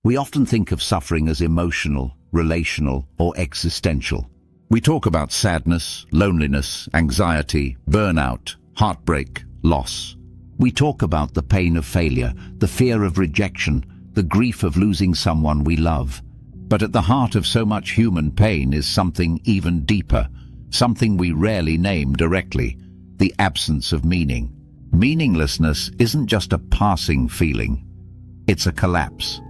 We often think of suffering as emotional, relational, or existential. We talk about sadness, loneliness, anxiety, burnout, heartbreak, loss. We talk about the pain of failure, the fear of rejection, the grief of losing someone we love. But at the heart of so much human pain is something even deeper, something we rarely name directly: the absence of meaning. Meaninglessness isn't just a passing feeling. It's a collapse.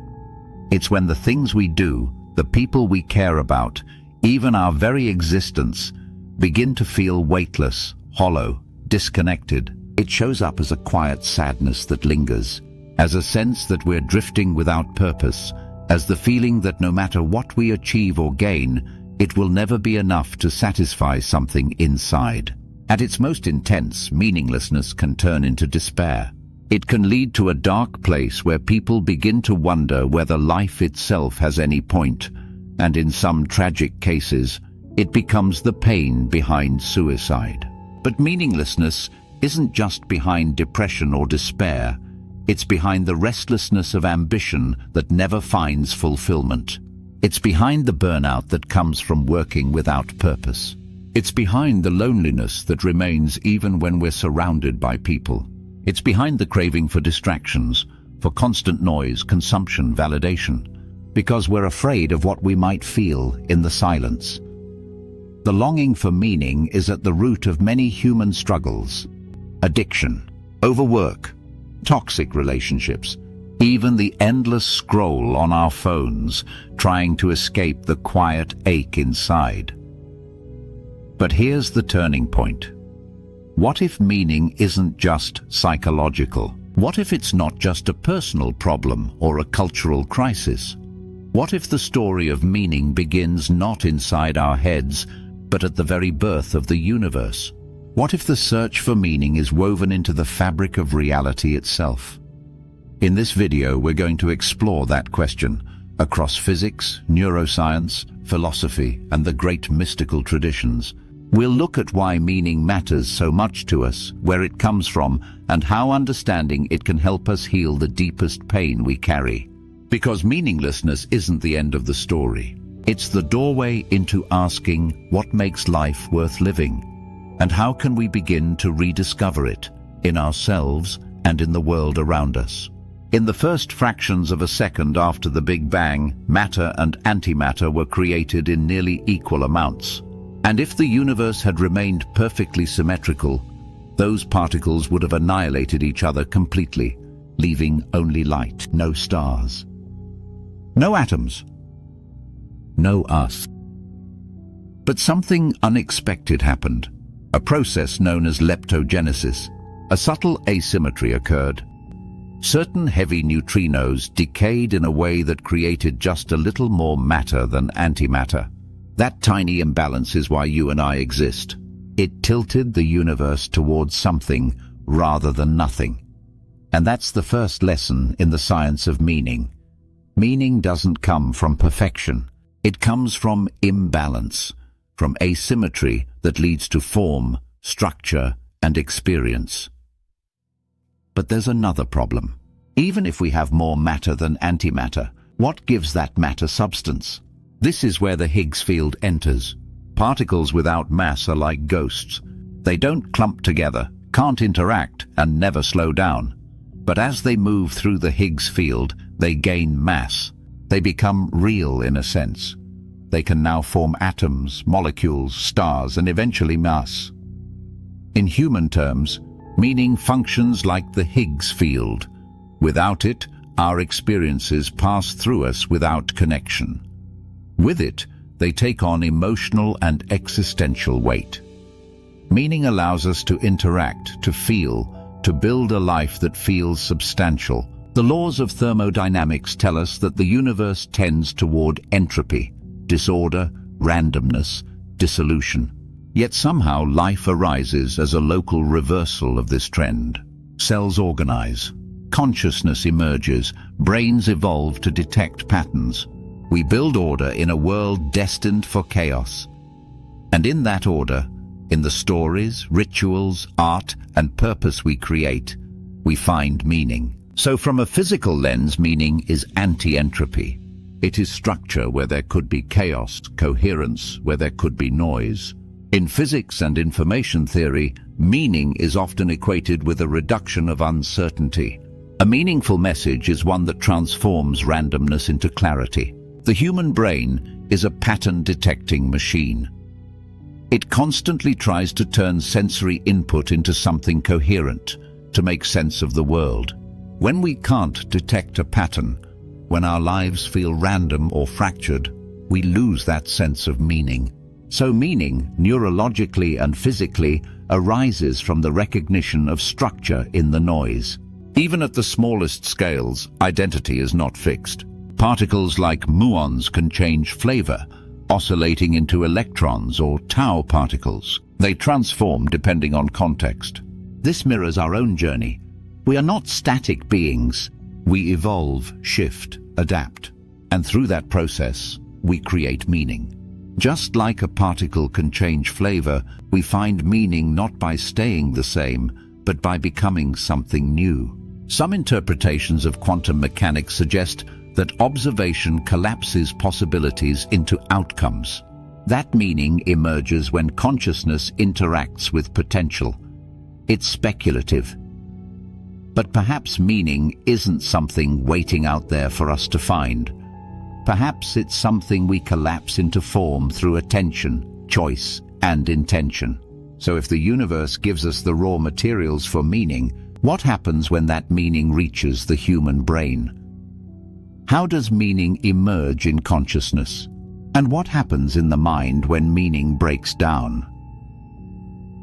It's when the things we do, the people we care about, even our very existence, begin to feel weightless, hollow, disconnected. It shows up as a quiet sadness that lingers, as a sense that we're drifting without purpose, as the feeling that no matter what we achieve or gain, it will never be enough to satisfy something inside. At its most intense, meaninglessness can turn into despair. It can lead to a dark place where people begin to wonder whether life itself has any point, and in some tragic cases, it becomes the pain behind suicide. But meaninglessness isn't just behind depression or despair. It's behind the restlessness of ambition that never finds fulfillment. It's behind the burnout that comes from working without purpose. It's behind the loneliness that remains even when we're surrounded by people. It's behind the craving for distractions, for constant noise, consumption, validation, because we're afraid of what we might feel in the silence. The longing for meaning is at the root of many human struggles. Addiction, overwork, toxic relationships, even the endless scroll on our phones, trying to escape the quiet ache inside. But here's the turning point. What if meaning isn't just psychological? What if it's not just a personal problem or a cultural crisis? What if the story of meaning begins not inside our heads, but at the very birth of the universe? What if the search for meaning is woven into the fabric of reality itself? In this video, we're going to explore that question across physics, neuroscience, philosophy, and the great mystical traditions. We'll look at why meaning matters so much to us, where it comes from, and how understanding it can help us heal the deepest pain we carry. Because meaninglessness isn't the end of the story. It's the doorway into asking what makes life worth living. And how can we begin to rediscover it in ourselves and in the world around us? In the first fractions of a second after the Big Bang, matter and antimatter were created in nearly equal amounts. And if the universe had remained perfectly symmetrical, those particles would have annihilated each other completely, leaving only light, no stars, no atoms, no us. But something unexpected happened. A process known as leptogenesis. A subtle asymmetry occurred. Certain heavy neutrinos decayed in a way that created just a little more matter than antimatter. That tiny imbalance is why you and I exist. It tilted the universe towards something rather than nothing. And that's the first lesson in the science of meaning. Meaning doesn't come from perfection. It comes from imbalance, from asymmetry that leads to form, structure, and experience. But there's another problem. Even if we have more matter than antimatter, what gives that matter substance? This is where the Higgs field enters. Particles without mass are like ghosts. They don't clump together, can't interact, and never slow down. But as they move through the Higgs field, they gain mass. They become real in a sense. They can now form atoms, molecules, stars, and eventually mass. In human terms, meaning functions like the Higgs field. Without it, our experiences pass through us without connection. With it, they take on emotional and existential weight. Meaning allows us to interact, to feel, to build a life that feels substantial. The laws of thermodynamics tell us that the universe tends toward entropy, disorder, randomness, dissolution. Yet somehow life arises as a local reversal of this trend. Cells organize, consciousness emerges, brains evolve to detect patterns. We build order in a world destined for chaos. And in that order, in the stories, rituals, art, and purpose we create, we find meaning. So from a physical lens, meaning is anti-entropy. It is structure where there could be chaos, coherence where there could be noise. In physics and information theory, meaning is often equated with a reduction of uncertainty. A meaningful message is one that transforms randomness into clarity. The human brain is a pattern-detecting machine. It constantly tries to turn sensory input into something coherent, to make sense of the world. When we can't detect a pattern, when our lives feel random or fractured, we lose that sense of meaning. So meaning, neurologically and physically, arises from the recognition of structure in the noise. Even at the smallest scales, identity is not fixed. Particles like muons can change flavor, oscillating into electrons or tau particles. They transform depending on context. This mirrors our own journey. We are not static beings. We evolve, shift, adapt. And through that process, we create meaning. Just like a particle can change flavor, we find meaning not by staying the same, but by becoming something new. Some interpretations of quantum mechanics suggest that observation collapses possibilities into outcomes. That meaning emerges when consciousness interacts with potential. It's speculative. But perhaps meaning isn't something waiting out there for us to find. Perhaps it's something we collapse into form through attention, choice, and intention. So if the universe gives us the raw materials for meaning, what happens when that meaning reaches the human brain? How does meaning emerge in consciousness? And what happens in the mind when meaning breaks down?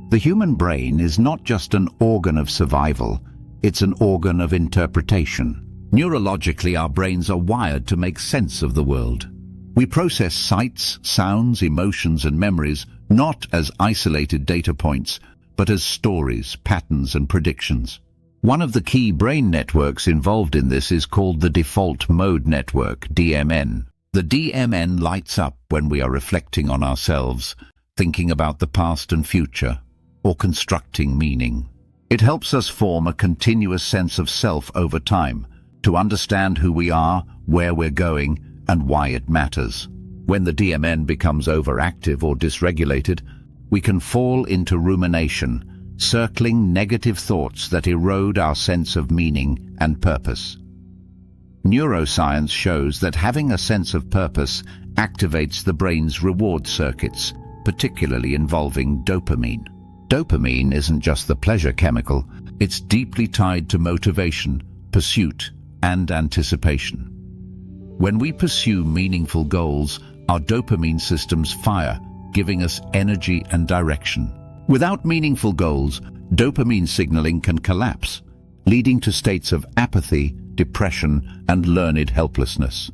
The human brain is not just an organ of survival, it's an organ of interpretation. Neurologically, our brains are wired to make sense of the world. We process sights, sounds, emotions, and memories not as isolated data points, but as stories, patterns, and predictions. One of the key brain networks involved in this is called the default mode network, DMN. The DMN lights up when we are reflecting on ourselves, thinking about the past and future, or constructing meaning. It helps us form a continuous sense of self over time, to understand who we are, where we're going, and why it matters. When the DMN becomes overactive or dysregulated, we can fall into rumination, circling negative thoughts that erode our sense of meaning and purpose. Neuroscience shows that having a sense of purpose activates the brain's reward circuits, particularly involving dopamine. Dopamine isn't just the pleasure chemical, it's deeply tied to motivation, pursuit, and anticipation. When we pursue meaningful goals, our dopamine systems fire, giving us energy and direction. Without meaningful goals, dopamine signaling can collapse, leading to states of apathy, depression, and learned helplessness.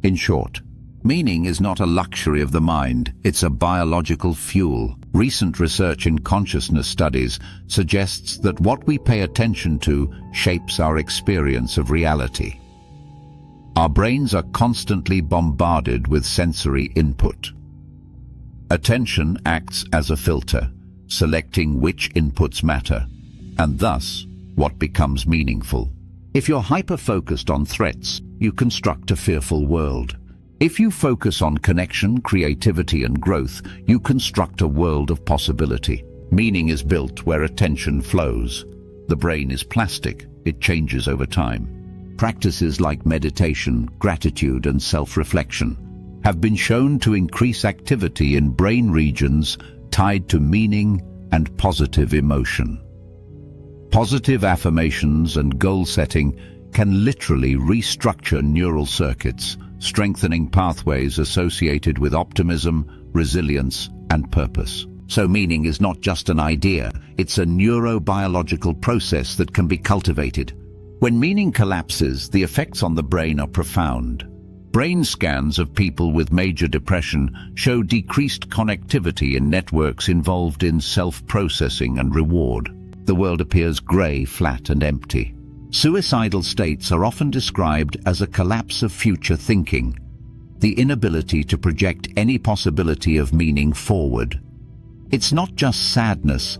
In short, meaning is not a luxury of the mind, it's a biological fuel. Recent research in consciousness studies suggests that what we pay attention to shapes our experience of reality. Our brains are constantly bombarded with sensory input. Attention acts as a filter, selecting which inputs matter, and thus, what becomes meaningful. If you're hyper-focused on threats, you construct a fearful world. If you focus on connection, creativity, and growth, you construct a world of possibility. Meaning is built where attention flows. The brain is plastic, it changes over time. Practices like meditation, gratitude, and self-reflection have been shown to increase activity in brain regions tied to meaning and positive emotion. Positive affirmations and goal setting can literally restructure neural circuits, strengthening pathways associated with optimism, resilience, and purpose. So meaning is not just an idea, it's a neurobiological process that can be cultivated. When meaning collapses, the effects on the brain are profound. Brain scans of people with major depression show decreased connectivity in networks involved in self-processing and reward. The world appears grey, flat, and empty. Suicidal states are often described as a collapse of future thinking, the inability to project any possibility of meaning forward. It's not just sadness,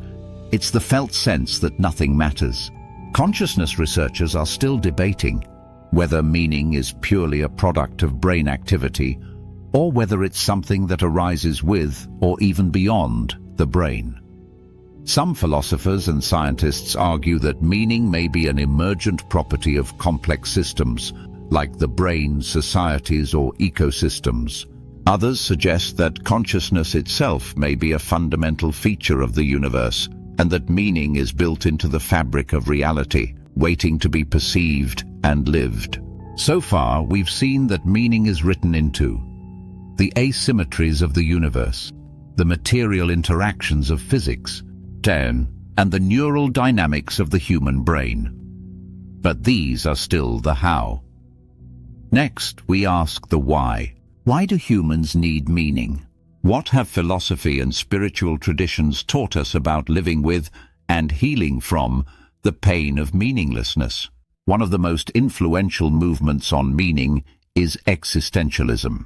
it's the felt sense that nothing matters. Consciousness researchers are still debating whether meaning is purely a product of brain activity or whether it's something that arises with or even beyond the brain. Some philosophers and scientists argue that meaning may be an emergent property of complex systems, like the brain, societies, or ecosystems. Others suggest that consciousness itself may be a fundamental feature of the universe, and that meaning is built into the fabric of reality, waiting to be perceived and lived. So far, we've seen that meaning is written into the asymmetries of the universe, the material interactions of physics, and the neural dynamics of the human brain. But these are still the how. Next, we ask the why. Why do humans need meaning? What have philosophy and spiritual traditions taught us about living with and healing from the pain of meaninglessness? One of the most influential movements on meaning is existentialism.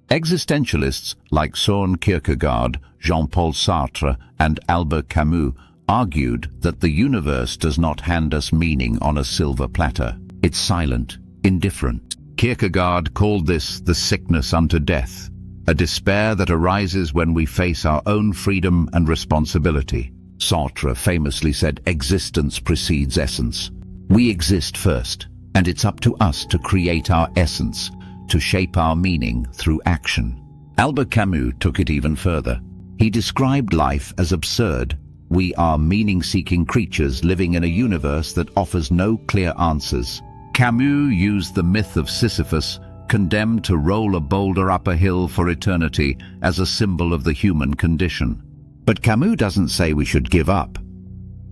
Existentialists like Søren Kierkegaard, Jean-Paul Sartre, and Albert Camus argued that the universe does not hand us meaning on a silver platter. It's silent, indifferent. Kierkegaard called this the sickness unto death, a despair that arises when we face our own freedom and responsibility. Sartre famously said, "Existence precedes essence." We exist first, and it's up to us to create our essence, to shape our meaning through action. Albert Camus took it even further. He described life as absurd. We are meaning-seeking creatures living in a universe that offers no clear answers. Camus used the myth of Sisyphus, condemned to roll a boulder up a hill for eternity, as a symbol of the human condition. But Camus doesn't say we should give up.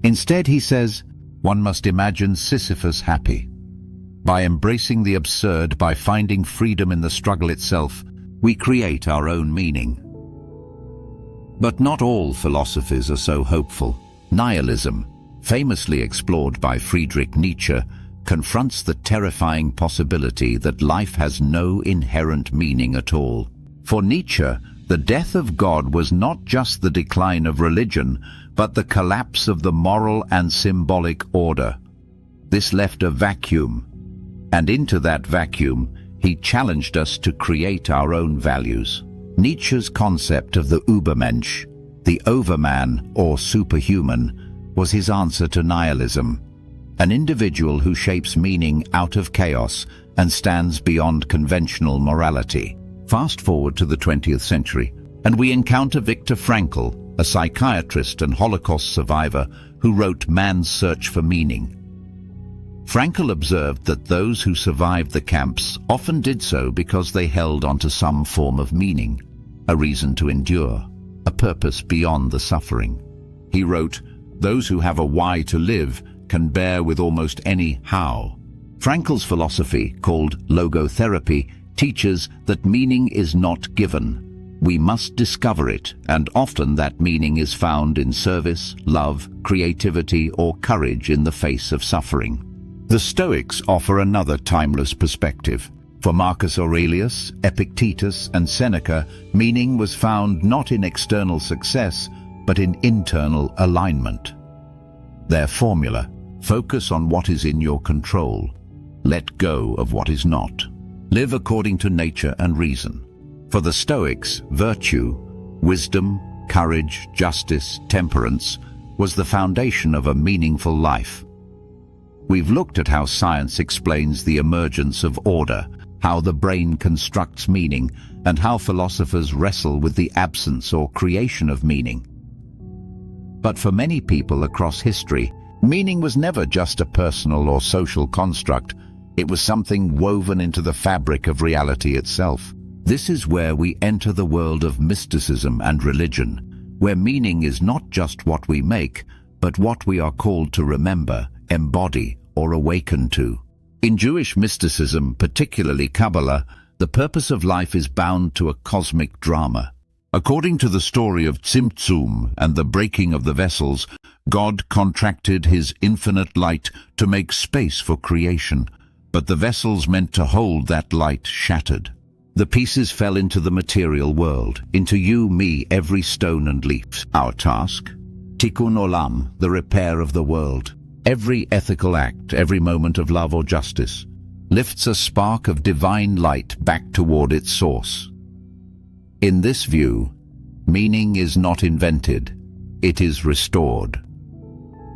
Instead, he says, one must imagine Sisyphus happy. By embracing the absurd, by finding freedom in the struggle itself, we create our own meaning. But not all philosophies are so hopeful. Nihilism, famously explored by Friedrich Nietzsche, confronts the terrifying possibility that life has no inherent meaning at all. For Nietzsche, the death of God was not just the decline of religion, but the collapse of the moral and symbolic order. This left a vacuum, and into that vacuum, he challenged us to create our own values. Nietzsche's concept of the Übermensch, the overman or superhuman, was his answer to nihilism, an individual who shapes meaning out of chaos and stands beyond conventional morality. Fast forward to the 20th century, and we encounter Viktor Frankl, a psychiatrist and Holocaust survivor who wrote Man's Search for Meaning. Frankl observed that those who survived the camps often did so because they held onto some form of meaning, a reason to endure, a purpose beyond the suffering. He wrote, "Those who have a why to live can bear with almost any how." Frankl's philosophy, called logotherapy, teaches that meaning is not given. We must discover it, and often that meaning is found in service, love, creativity, or courage in the face of suffering. The Stoics offer another timeless perspective. For Marcus Aurelius, Epictetus, and Seneca, meaning was found not in external success, but in internal alignment. Their formula: focus on what is in your control. Let go of what is not. Live according to nature and reason. For the Stoics, virtue, wisdom, courage, justice, temperance, was the foundation of a meaningful life. We've looked at how science explains the emergence of order, how the brain constructs meaning, and how philosophers wrestle with the absence or creation of meaning. But for many people across history, meaning was never just a personal or social construct. It was something woven into the fabric of reality itself. This is where we enter the world of mysticism and religion, where meaning is not just what we make, but what we are called to remember, embody, or awaken to. In Jewish mysticism, particularly Kabbalah, the purpose of life is bound to a cosmic drama. According to the story of Tzimtzum and the breaking of the vessels, God contracted his infinite light to make space for creation, but the vessels meant to hold that light shattered. The pieces fell into the material world, into you, me, every stone and leaf. Our task? Tikkun Olam, the repair of the world. Every ethical act, every moment of love or justice, lifts a spark of divine light back toward its source. In this view, meaning is not invented, it is restored.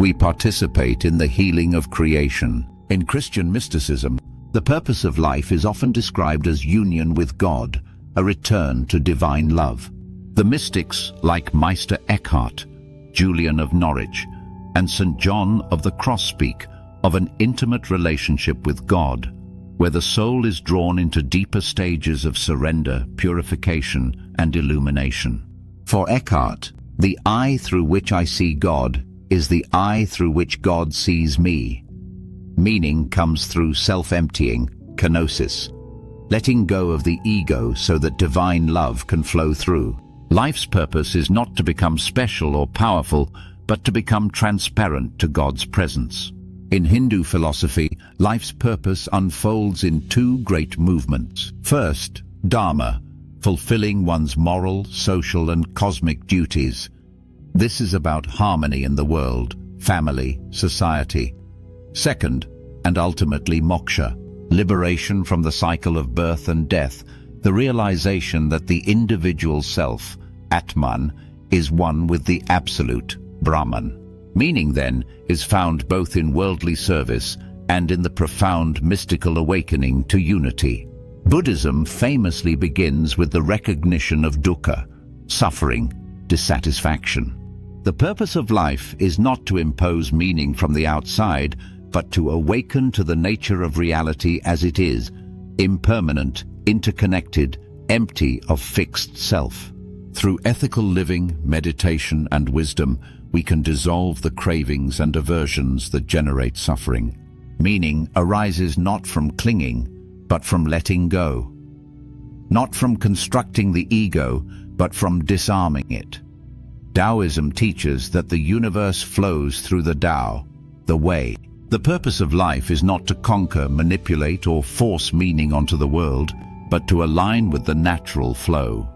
We participate in the healing of creation. In Christian mysticism, the purpose of life is often described as union with God, a return to divine love. The mystics like Meister Eckhart, Julian of Norwich, and St. John of the Cross speak of an intimate relationship with God, where the soul is drawn into deeper stages of surrender, purification, and illumination. For Eckhart, the eye through which I see God is the eye through which God sees me. Meaning comes through self-emptying, kenosis, letting go of the ego so that divine love can flow through. Life's purpose is not to become special or powerful, but to become transparent to God's presence. In Hindu philosophy, life's purpose unfolds in two great movements. First, Dharma, fulfilling one's moral, social, and cosmic duties. This is about harmony in the world, family, society. Second, and ultimately moksha, liberation from the cycle of birth and death, the realization that the individual self, Atman, is one with the absolute, Brahman. Meaning, then, is found both in worldly service and in the profound mystical awakening to unity. Buddhism famously begins with the recognition of dukkha, suffering, dissatisfaction. The purpose of life is not to impose meaning from the outside, but to awaken to the nature of reality as it is, impermanent, interconnected, empty of fixed self. Through ethical living, meditation, and wisdom, we can dissolve the cravings and aversions that generate suffering. Meaning arises not from clinging, but from letting go. Not from constructing the ego, but from disarming it. Taoism teaches that the universe flows through the Tao, the way. The purpose of life is not to conquer, manipulate, or force meaning onto the world, but to align with the natural flow.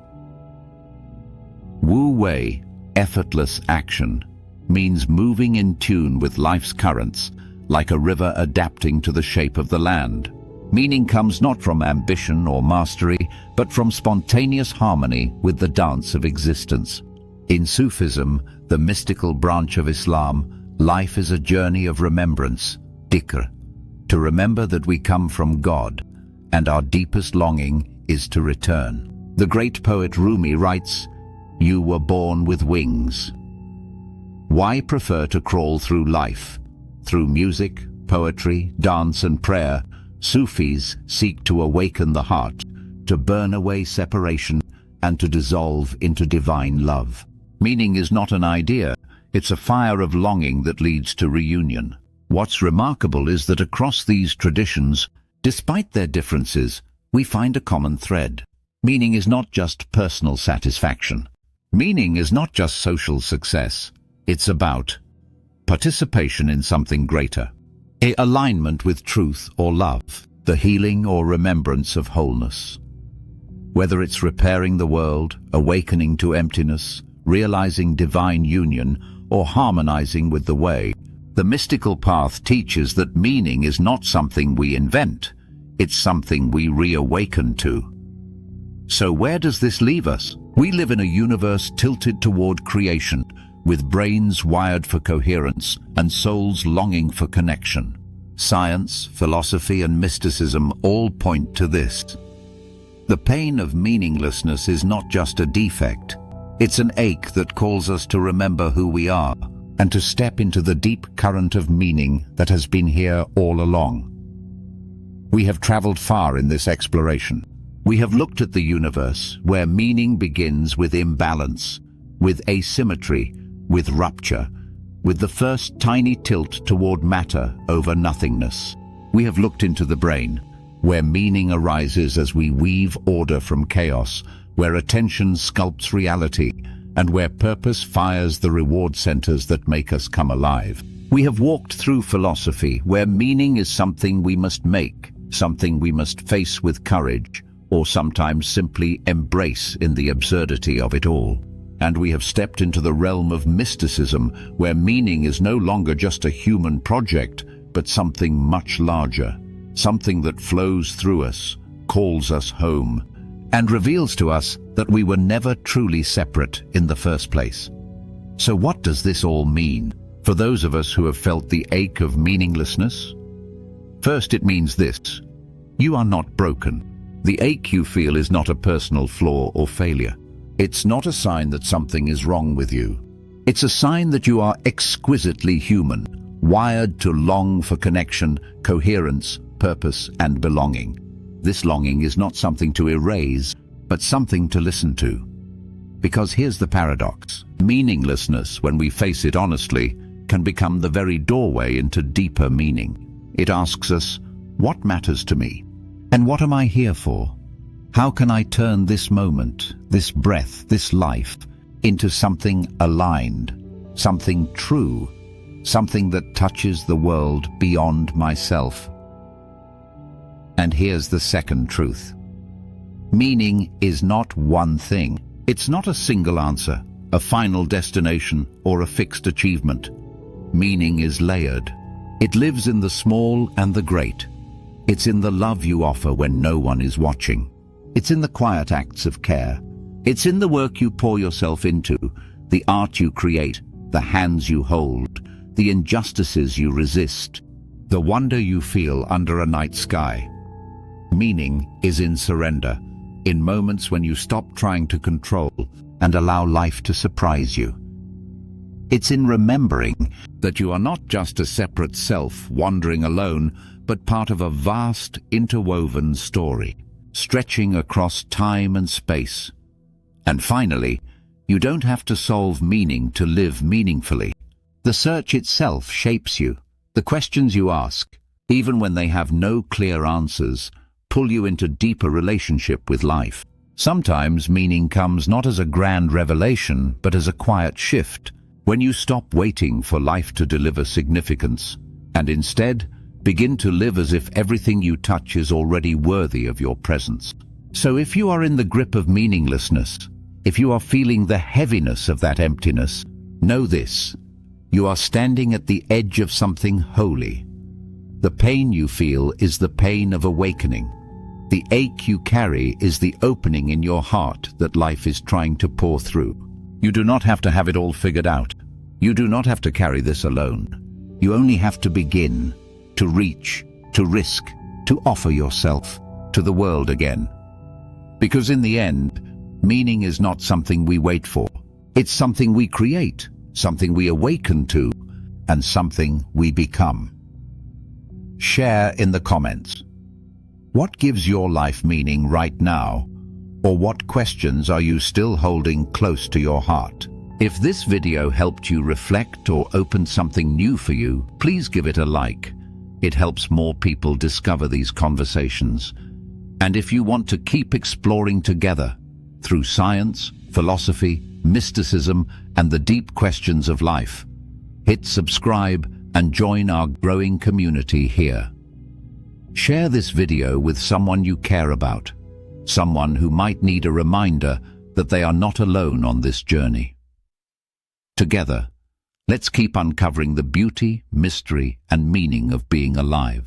Wu Wei, effortless action, means moving in tune with life's currents, like a river adapting to the shape of the land. Meaning comes not from ambition or mastery, but from spontaneous harmony with the dance of existence. In Sufism, the mystical branch of Islam, life is a journey of remembrance, dhikr, to remember that we come from God, and our deepest longing is to return. The great poet Rumi writes, "You were born with wings." Why prefer to crawl through life? Through music, poetry, dance, and prayer, Sufis seek to awaken the heart, to burn away separation, and to dissolve into divine love. Meaning is not an idea, it's a fire of longing that leads to reunion. What's remarkable is that across these traditions, despite their differences, we find a common thread. Meaning is not just personal satisfaction. Meaning is not just social success. It's about participation in something greater, a alignment with truth or love, the healing or remembrance of wholeness. Whether it's repairing the world, awakening to emptiness, realizing divine union, or harmonizing with the way, the mystical path teaches that meaning is not something we invent, it's something we reawaken to. So where does this leave us? We live in a universe tilted toward creation, with brains wired for coherence and souls longing for connection. Science, philosophy, and mysticism all point to this. The pain of meaninglessness is not just a defect. It's an ache that calls us to remember who we are and to step into the deep current of meaning that has been here all along. We have traveled far in this exploration. We have looked at the universe where meaning begins with imbalance, with asymmetry, with rupture, with the first tiny tilt toward matter over nothingness. We have looked into the brain, where meaning arises as we weave order from chaos, where attention sculpts reality, and where purpose fires the reward centers that make us come alive. We have walked through philosophy, where meaning is something we must make, something we must face with courage, or sometimes simply embrace in the absurdity of it all. And we have stepped into the realm of mysticism, where meaning is no longer just a human project, but something much larger, something that flows through us, calls us home, and reveals to us that we were never truly separate in the first place. So what does this all mean for those of us who have felt the ache of meaninglessness? First, it means this: you are not broken. The ache you feel is not a personal flaw or failure. It's not a sign that something is wrong with you. It's a sign that you are exquisitely human, wired to long for connection, coherence, purpose, and belonging. This longing is not something to erase, but something to listen to. Because here's the paradox: meaninglessness, when we face it honestly, can become the very doorway into deeper meaning. It asks us, what matters to me? And what am I here for? How can I turn this moment, this breath, this life, into something aligned, something true, something that touches the world beyond myself? And here's the second truth. Meaning is not one thing. It's not a single answer, a final destination, or a fixed achievement. Meaning is layered. It lives in the small and the great. It's in the love you offer when no one is watching. It's in the quiet acts of care. It's in the work you pour yourself into, the art you create, the hands you hold, the injustices you resist, the wonder you feel under a night sky. Meaning is in surrender, in moments when you stop trying to control and allow life to surprise you. It's in remembering that you are not just a separate self wandering alone, but part of a vast, interwoven story, stretching across time and space. And finally, you don't have to solve meaning to live meaningfully. The search itself shapes you. The questions you ask, even when they have no clear answers, pull you into deeper relationship with life. Sometimes meaning comes not as a grand revelation, but as a quiet shift, when you stop waiting for life to deliver significance, and instead begin to live as if everything you touch is already worthy of your presence. So if you are in the grip of meaninglessness, if you are feeling the heaviness of that emptiness, know this: you are standing at the edge of something holy. The pain you feel is the pain of awakening. The ache you carry is the opening in your heart that life is trying to pour through. You do not have to have it all figured out. You do not have to carry this alone. You only have to begin, to reach, to risk, to offer yourself to the world again. Because in the end, meaning is not something we wait for. It's something we create, something we awaken to, and something we become. Share in the comments. What gives your life meaning right now? Or what questions are you still holding close to your heart? If this video helped you reflect or open something new for you, please give it a like. It helps more people discover these conversations. And if you want to keep exploring together through science, philosophy, mysticism, and the deep questions of life, hit subscribe and join our growing community here. Share this video with someone you care about, someone who might need a reminder that they are not alone on this journey. Together, let's keep uncovering the beauty, mystery, and meaning of being alive.